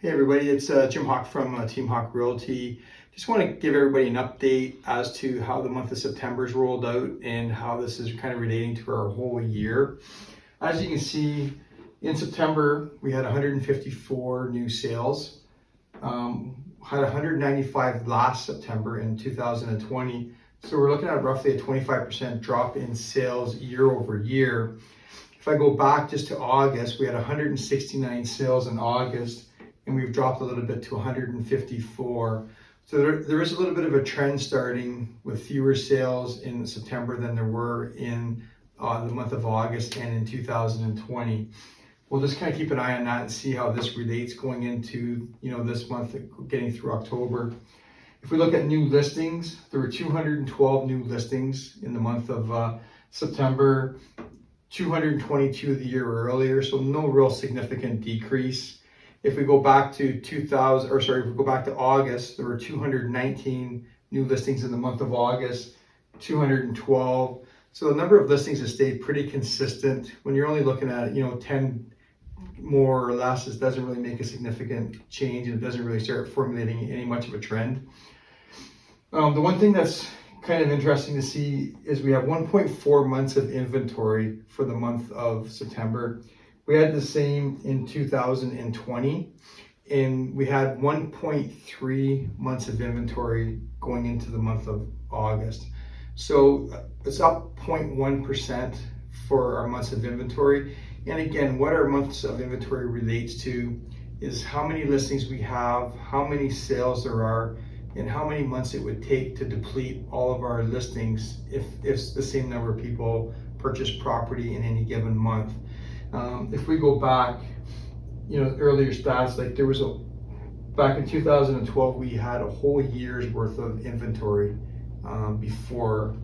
Hey everybody, it's Jim Hawke from Team Hawke Realty. Just want to give everybody an update as to how the month of September's rolled out and how this is kind of relating to our whole year. As you can see, in September we had 154 new sales. Had 195 last September in 2020. So we're looking at roughly a 25% drop in sales year over year. If I go back just to August, we had 169 sales in August, and we've dropped a little bit to 154. So there is a little bit of a trend starting with fewer sales in September than there were in the month of August and in 2020. We'll just kind of keep an eye on that and see how this relates going into this month, getting through October. If we look at new listings, there were 212 new listings in the month of September, 222 the year earlier, so no real significant decrease. If we go back to if we go back to August, there were 219 new listings in the month of August, 212. So the number of listings has stayed pretty consistent. When you're only looking at 10 more or less, it doesn't really make a significant change, and it doesn't really start formulating any much of a trend. The one thing that's kind of interesting to see is we have 1.4 months of inventory for the month of September. We had the same in 2020, and we had 1.3 months of inventory going into the month of August. So it's up 0.1% for our months of inventory. And again, what our months of inventory relates to is how many listings we have, how many sales there are, and how many months it would take to deplete all of our listings if the same number of people purchase property in any given month. If we go back, earlier stats, like back in 2012, we had a whole year's worth of inventory before,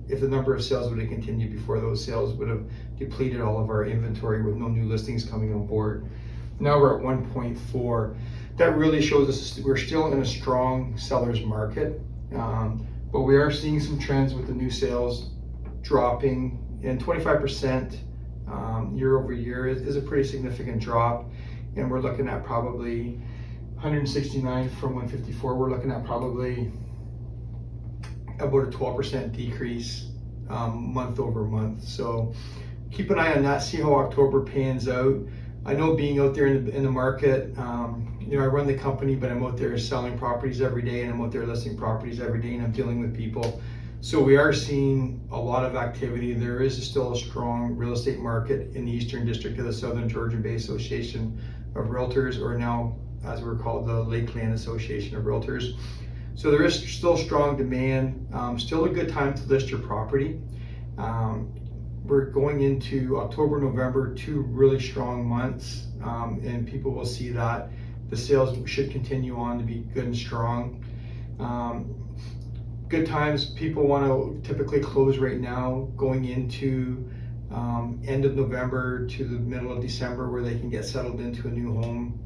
if the number of sales would have continued before those sales would have depleted all of our inventory with no new listings coming on board. Now we're at 1.4. That really shows us we're still in a strong seller's market, but we are seeing some trends with the new sales dropping, and 25% year over year is a pretty significant drop, and we're looking at probably 169 from 154. We're looking at probably about a 12% decrease month over month. So keep an eye on that, see how October pans out. I know being out there in the market, I run the company, but I'm out there selling properties every day, and I'm out there listing properties every day, and I'm dealing with people. So we are seeing a lot of activity. There is still a strong real estate market in the Eastern District of the Southern Georgian Bay Association of Realtors, or now as we're called, the Lakeland Association of Realtors. So there is still strong demand, still a good time to list your property. We're going into October, November, 2 really strong months, and people will see that the sales should continue on to be good and strong. Good times, people want to typically close right now going into end of November to the middle of December, where they can get settled into a new home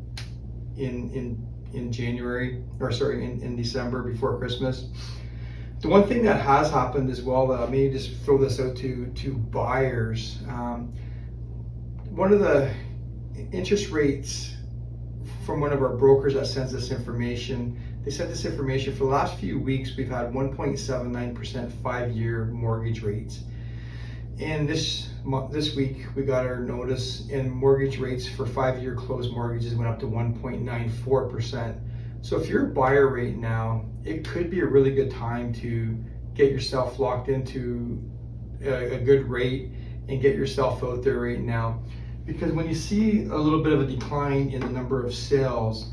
in January, in December before Christmas. The one thing that has happened as well, that I may just throw this out to buyers, one of the interest rates from one of our brokers that sends us information, they sent this information for the last few weeks. We've had 1.79% 5-year mortgage rates. And this week we got our notice, and mortgage rates for 5-year closed mortgages went up to 1.94%. So if you're a buyer right now, it could be a really good time to get yourself locked into a good rate and get yourself out there right now. Because when you see a little bit of a decline in the number of sales,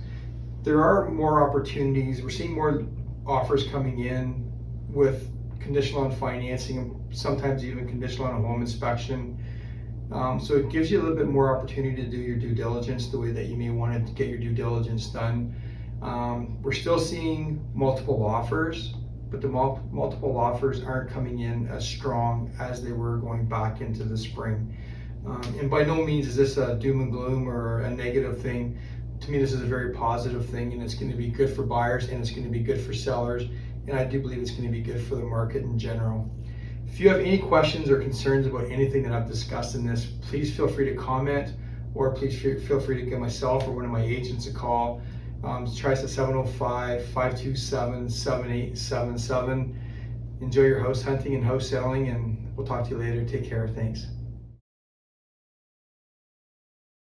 there are more opportunities. We're seeing more offers coming in with conditional on financing, and sometimes even conditional on a home inspection. So it gives you a little bit more opportunity to do your due diligence the way that you may want to get your due diligence done. We're still seeing multiple offers, but the multiple offers aren't coming in as strong as they were going back into the spring. And by no means is this a doom and gloom or a negative thing. To me, this is a very positive thing, and it's going to be good for buyers, and it's going to be good for sellers, and I do believe it's going to be good for the market in general. If you have any questions or concerns about anything that I've discussed in this, please feel free to comment or please feel free to give myself or one of my agents a call. Try us at 705-527-7877. Enjoy your house hunting and house selling, and we'll talk to you later. Take care. Thanks.